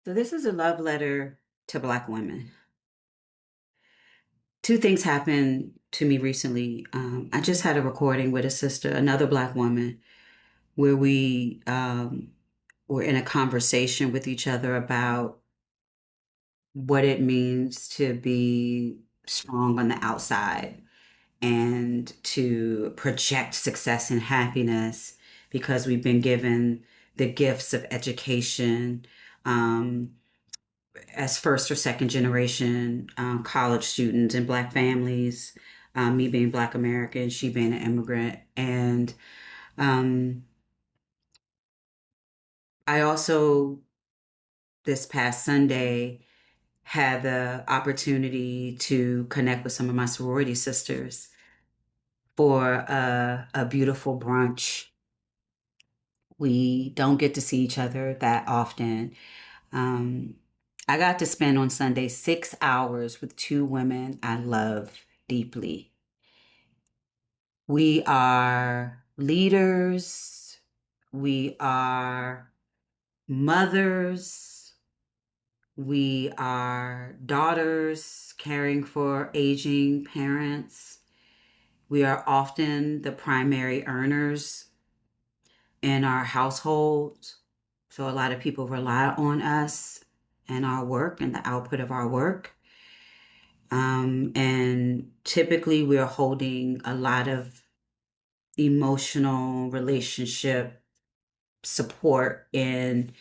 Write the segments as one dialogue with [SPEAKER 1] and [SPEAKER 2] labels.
[SPEAKER 1] So this is a love letter to Black women. Two things happened to me recently. I just had a recording with a sister, another Black woman, where we were in a conversation with each other about what it means to be strong on the outside and to project success and happiness because we've been given the gifts of education. Um, as first or second generation college students in Black families, me being Black American, she being an immigrant. And um, I also, this past Sunday, had the opportunity to connect with some of my sorority sisters for a beautiful brunch. We don't get to see each other that often. Um, I got to spend on Sunday 6 hours with two women I love deeply. We are leaders. We are mothers. We are daughters caring for aging parents. We are often the primary earners in our households. So a lot of people rely on us and our work and the output of our work. And typically, we're holding a lot of emotional relationship support in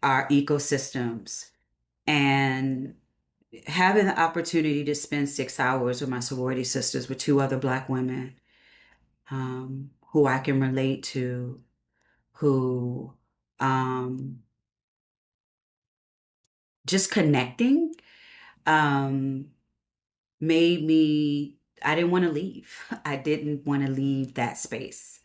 [SPEAKER 1] our ecosystems. And having the opportunity to spend 6 hours with my sorority sisters, with two other Black women who I can relate to, who um, just connecting um, made me, I didn't want to leave. I didn't want to leave that space.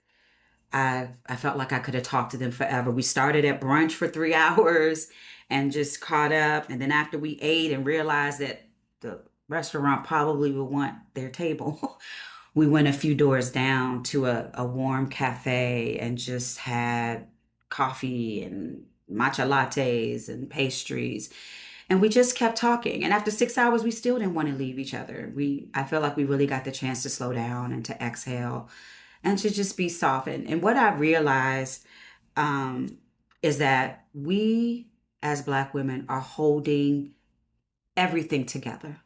[SPEAKER 1] I felt like I could have talked to them forever. We started at brunch for 3 hours and just caught up. And then after we ate and realized that the restaurant probably would want their table, we went a few doors down to a warm cafe and just had coffee and matcha lattes and pastries. And we just kept talking. And after 6 hours, we still didn't want to leave each other. I felt like we really got the chance to slow down and to exhale and to just be softened. And what I realized um, is that we as Black women are holding everything together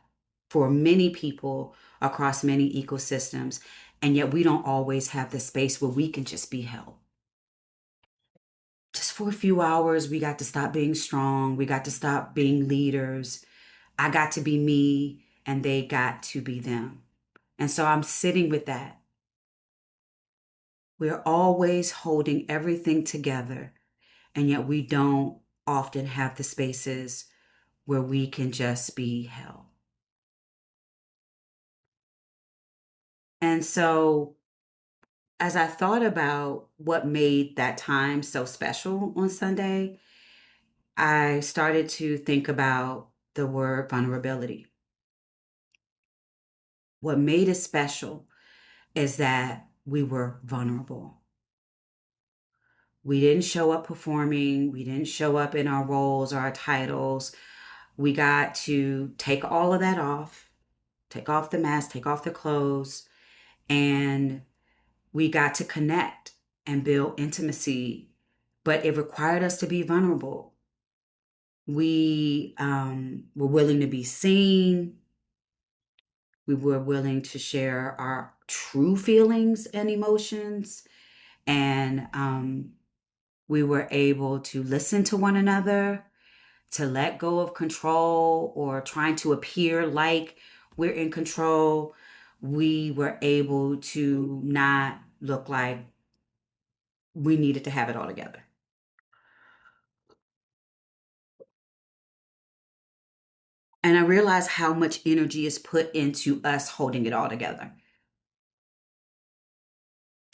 [SPEAKER 1] for many people across many ecosystems. And yet we don't always have the space where we can just be held. Just for a few hours, we got to stop being strong. We got to stop being leaders. I got to be me, and they got to be them. And so I'm sitting with that. We're always holding everything together, and yet we don't often have the spaces where we can just be held. And so, as I thought about what made that time so special on Sunday, I started to think about the word vulnerability. What made it special is that we were vulnerable. We didn't show up performing, we didn't show up in our roles or our titles. We got to take all of that off, take off the mask, take off the clothes, and we got to connect and build intimacy. But it required us to be vulnerable. We were willing to be seen. We were willing to share our true feelings and emotions. And we were able to listen to one another, to let go of control or trying to appear like we're in control. We were able to not look like we needed to have it all together. And I realized how much energy is put into us holding it all together.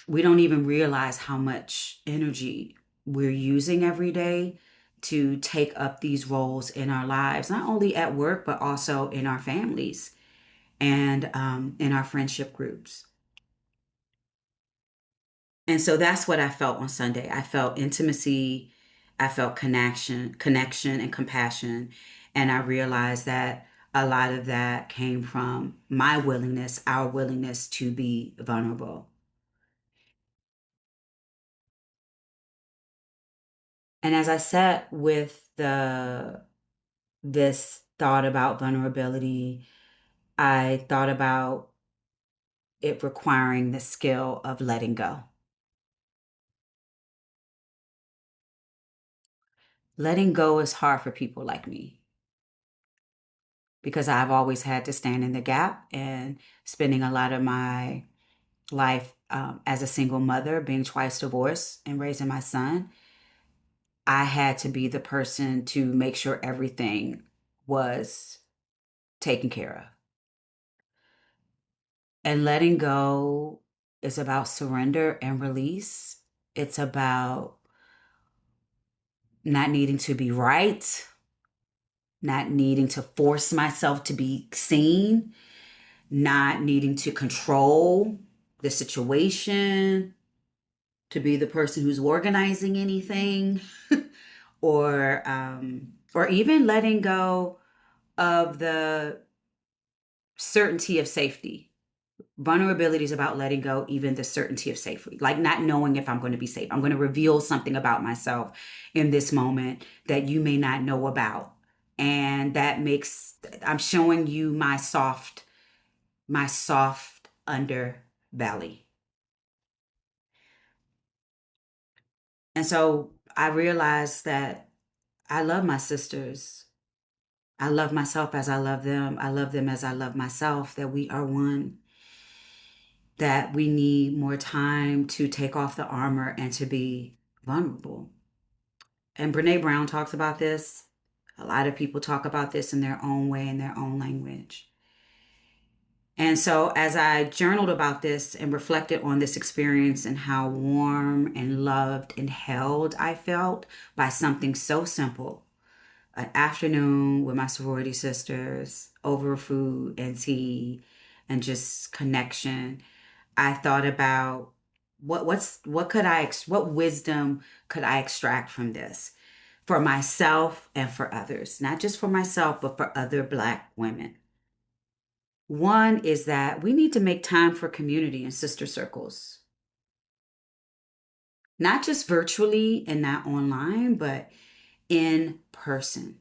[SPEAKER 1] We don't even realize how much energy we're using every day to take up these roles in our lives, not only at work, but also in our families and in our friendship groups. And so that's what I felt on Sunday. I felt intimacy. I felt connection and compassion. And I realized that a lot of that came from my willingness, our willingness to be vulnerable. And as I sat with this thought about vulnerability, I thought about it requiring the skill of letting go. Letting go is hard for people like me because I've always had to stand in the gap, and spending a lot of my life as a single mother, being twice divorced and raising my son, I had to be the person to make sure everything was taken care of. And letting go is about surrender and release. It's about not needing to be right, not needing to force myself to be seen, not needing to control the situation, to be the person who's organizing anything, or even letting go of the certainty of safety. Vulnerability is about letting go even the certainty of safety, like not knowing if I'm going to be safe. I'm going to reveal something about myself in this moment that you may not know about, and that makes I'm showing you my soft underbelly. And so I realized that I love my sisters. I love myself as I love them. I love them as I love myself, that we are one, that we need more time to take off the armor and to be vulnerable. And Brene Brown talks about this. A lot of people talk about this in their own way, in their own language. And so, as I journaled about this and reflected on this experience and how warm and loved and held I felt by something so simple, an afternoon with my sorority sisters over food and tea and just connection, I thought about what wisdom could I extract from this for myself and for others, not just for myself, but for other Black women. One is that we need to make time for community and sister circles, not just virtually and not online, but in person.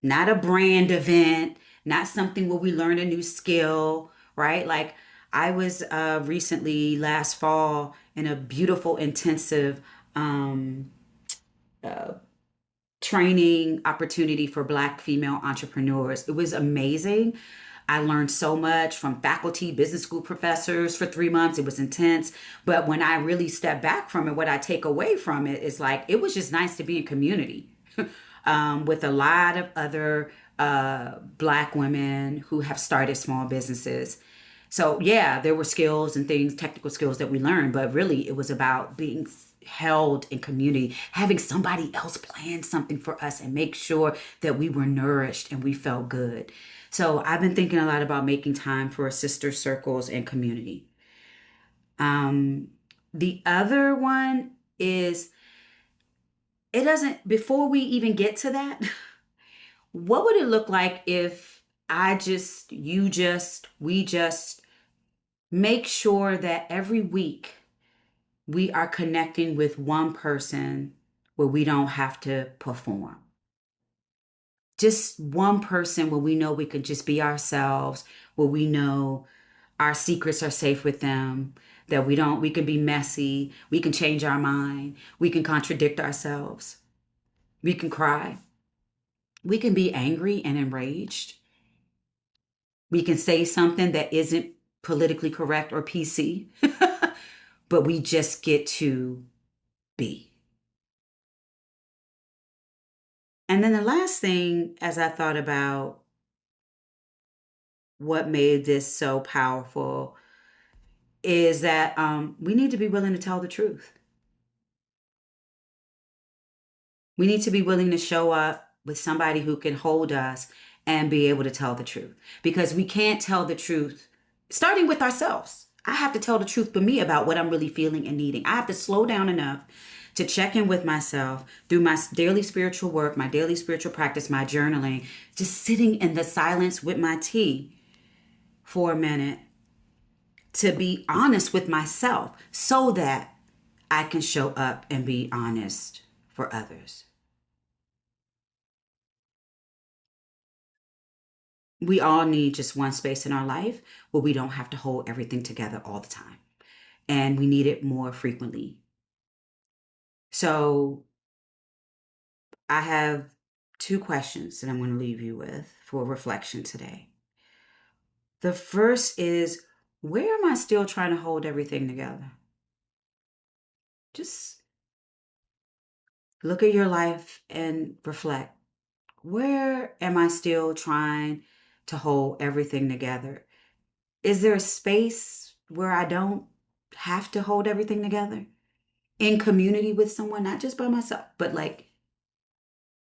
[SPEAKER 1] Not a brand event, not something where we learn a new skill, right? Like I was recently last fall in a beautiful, intensive uh, training opportunity for Black female entrepreneurs. It was amazing. I learned so much from faculty, business school professors for 3 months. It was intense. But when I really step back from it, what I take away from it is like, it was just nice to be in community with a lot of other Black women who have started small businesses. So, yeah, there were skills and things, technical skills that we learned, but really it was about being held in community, having somebody else plan something for us and make sure that we were nourished and we felt good. So I've been thinking a lot about making time for sister circles and community. Um, the other one is, it doesn't, before we even get to that, what would it look like if we just make sure that every week we are connecting with one person where we don't have to perform? Just one person where we know we could just be ourselves, where we know our secrets are safe with them, that we can be messy, we can change our mind, we can contradict ourselves, we can cry, we can be angry and enraged, we can say something that isn't politically correct or PC, but we just get to be. And then the last thing, as I thought about what made this so powerful, is that we need to be willing to tell the truth. We need to be willing to show up with somebody who can hold us and be able to tell the truth. Because we can't tell the truth, starting with ourselves. I have to tell the truth for me about what I'm really feeling and needing. I have to slow down enough to check in with myself through my daily spiritual work, my daily spiritual practice, my journaling, just sitting in the silence with my tea for a minute to be honest with myself so that I can show up and be honest for others. We all need just one space in our life where we don't have to hold everything together all the time. And we need it more frequently. So I have two questions that I'm going to leave you with for reflection today. The first is, where am I still trying to hold everything together? Just look at your life and reflect. Where am I still trying to hold everything together? Is there a space where I don't have to hold everything together? In community with someone, not just by myself, but like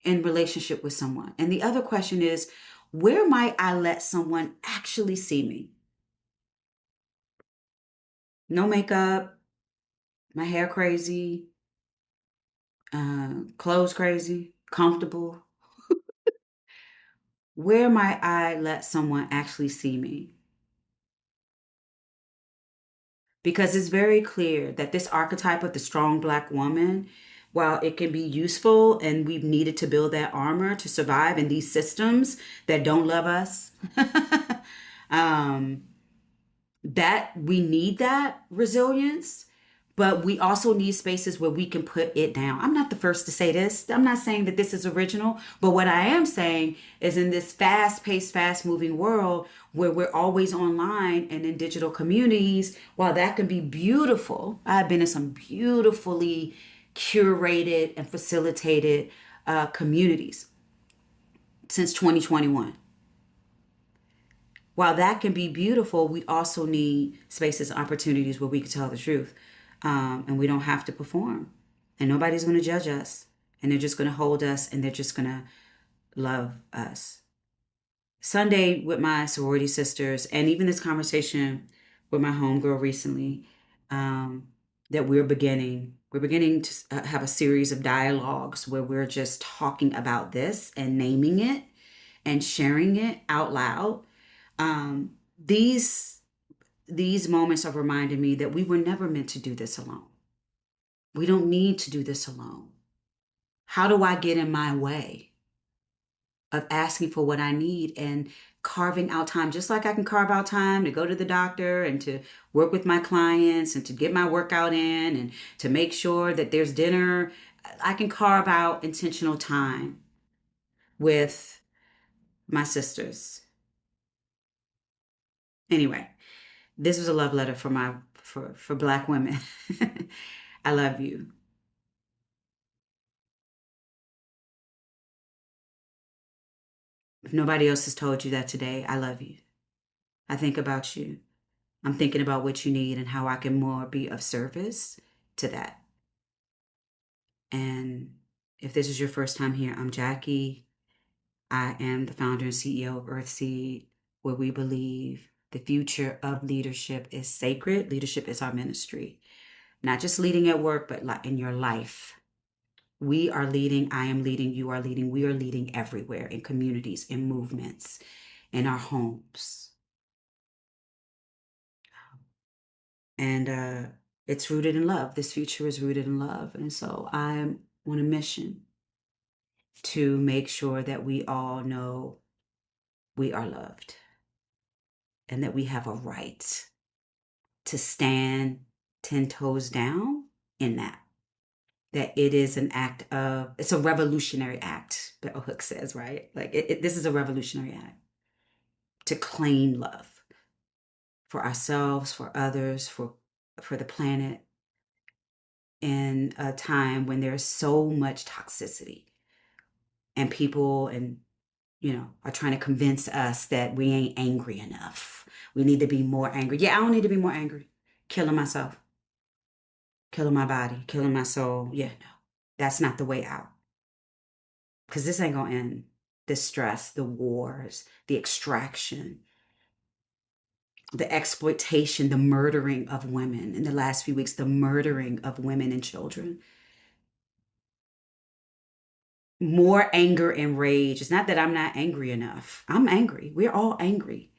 [SPEAKER 1] in relationship with someone. And the other question is, where might I let someone actually see me? No makeup, my hair crazy, clothes crazy, comfortable. Where might I let someone actually see me? Because it's very clear that this archetype of the strong Black woman, while it can be useful and we've needed to build that armor to survive in these systems that don't love us, um, that we need that resilience, but we also need spaces where we can put it down. I'm not the first to say this. I'm not saying that this is original, but what I am saying is in this fast-paced, fast-moving world where we're always online and in digital communities, while that can be beautiful, I've been in some beautifully curated and facilitated communities since 2021. While that can be beautiful, we also need spaces and opportunities where we can tell the truth, and we don't have to perform. And nobody's going to judge us. And they're just going to hold us and they're just going to love us. Sunday with my sorority sisters, and even this conversation with my homegirl recently, that we're beginning to have a series of dialogues where we're just talking about this and naming it and sharing it out loud. um, these moments have reminded me that we were never meant to do this alone. We don't need to do this alone. How do I get in my way of asking for what I need and carving out time, just like I can carve out time to go to the doctor and to work with my clients and to get my workout in and to make sure that there's dinner? I can carve out intentional time with my sisters. Anyway, this was a love letter for Black women. I love you. If nobody else has told you that today, I love you. I think about you. I'm thinking about what you need and how I can more be of service to that. And if this is your first time here, I'm Jackie. I am the founder and CEO of Earthseed, where we believe the future of leadership is sacred. Leadership is our ministry. Not just leading at work, but in your life. We are leading, I am leading, you are leading, we are leading everywhere, in communities, in movements, in our homes. And it's rooted in love. This future is rooted in love. And so I'm on a mission to make sure that we all know we are loved and that we have a right to stand 10 toes down in that. That it is an act of, it's a revolutionary act, Bell Hooks says, right? Like this is a revolutionary act to claim love for ourselves, for others, for the planet, in a time when there's so much toxicity and people are trying to convince us that we ain't angry enough. We need to be more angry. Yeah, I don't need to be more angry. Killing myself, killing my body, killing my soul. Yeah, no, that's not the way out. Because this ain't gonna end. The stress, the wars, the extraction, the exploitation, the murdering of women in the last few weeks, the murdering of women and children. more anger and rage. It's not that I'm not angry enough. I'm angry. We're all angry.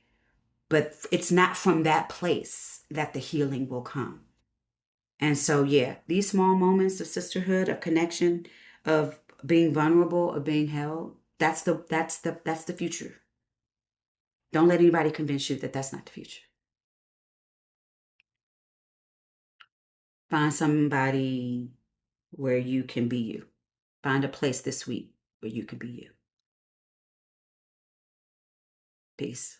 [SPEAKER 1] But it's not from that place that the healing will come. And so, yeah, these small moments of sisterhood, of connection, of being vulnerable, of being held, that's the future. Don't let anybody convince you that that's not the future. Find somebody where you can be you. Find a place this week where you can be you. Peace.